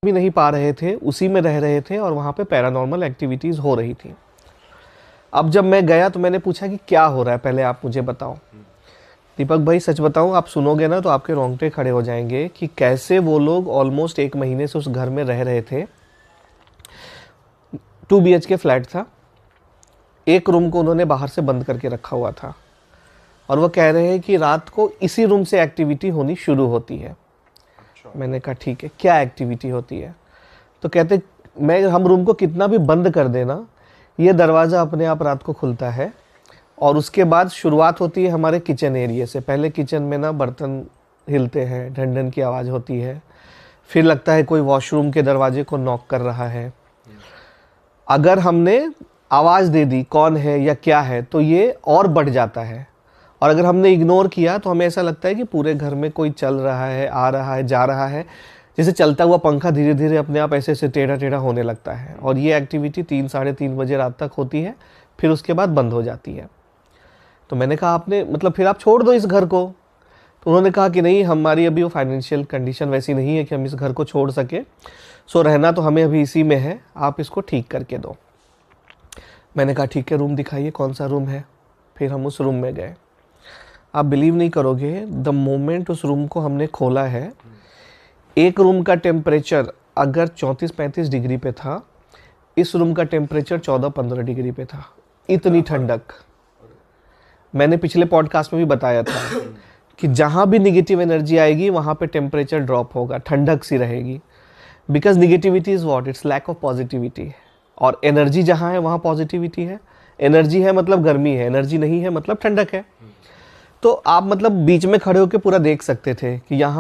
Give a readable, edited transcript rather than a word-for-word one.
भी नहीं पा रहे थे, उसी में रह रहे थे और वहाँ पे पैरानॉर्मल एक्टिविटीज़ हो रही थी। अब जब मैं गया तो मैंने पूछा कि क्या हो रहा है, पहले आप मुझे बताओ। दीपक भाई सच बताऊं, आप सुनोगे ना तो आपके रोंगटे खड़े हो जाएंगे कि कैसे वो लोग ऑलमोस्ट 1 महीने से उस घर में रह रहे थे। 2 BHK फ्लैट था, एक रूम को उन्होंने बाहर से बंद करके रखा हुआ था और वो कह रहे हैं कि रात को इसी रूम से एक्टिविटी होनी शुरू होती है। मैंने कहा ठीक है, क्या एक्टिविटी होती है? तो कहते हम रूम को कितना भी बंद कर देना, ये दरवाज़ा अपने आप रात को खुलता है और उसके बाद शुरुआत होती है हमारे किचन एरिया से। पहले किचन में ना बर्तन हिलते हैं, ढन ढन की आवाज़ होती है, फिर लगता है कोई वॉशरूम के दरवाजे को नॉक कर रहा है। अगर हमने आवाज़ दे दी कौन है या क्या है तो ये और बढ़ जाता है, और अगर हमने इग्नोर किया तो हमें ऐसा लगता है कि पूरे घर में कोई चल रहा है, आ रहा है, जा रहा है, जैसे चलता हुआ पंखा धीरे धीरे अपने आप ऐसे ऐसे टेढ़ा टेढ़ा होने लगता है। और ये एक्टिविटी 3-3:30 बजे रात तक होती है, फिर उसके बाद बंद हो जाती है। तो मैंने कहा आपने मतलब फिर आप छोड़ दो इस घर को। तो उन्होंने कहा कि नहीं, हमारी अभी वो फाइनेंशियल कंडीशन वैसी नहीं है कि हम इस घर को छोड़ सके, सो रहना तो हमें अभी इसी में है, आप इसको ठीक करके दो। मैंने कहा ठीक है, रूम दिखाइए, कौन सा रूम है। फिर हम उस रूम में गए। आप बिलीव नहीं करोगे, द मोमेंट उस रूम को हमने खोला है, एक रूम का टेम्परेचर अगर 34-35 डिग्री पे था, इस रूम का टेम्परेचर 14-15 डिग्री पे था। इतनी ठंडक। मैंने पिछले पॉडकास्ट में भी बताया था कि जहाँ भी निगेटिव एनर्जी आएगी वहाँ पे टेम्परेचर ड्रॉप होगा, ठंडक सी रहेगी। Because negativity is what, it's lack of positivity. और एनर्जी जहाँ है वहाँ पॉजिटिविटी है। एनर्जी है मतलब गर्मी है, एनर्जी नहीं है मतलब ठंडक है। तो आप मतलब बीच में खड़े होकर पूरा देख सकते थे कि यहाँ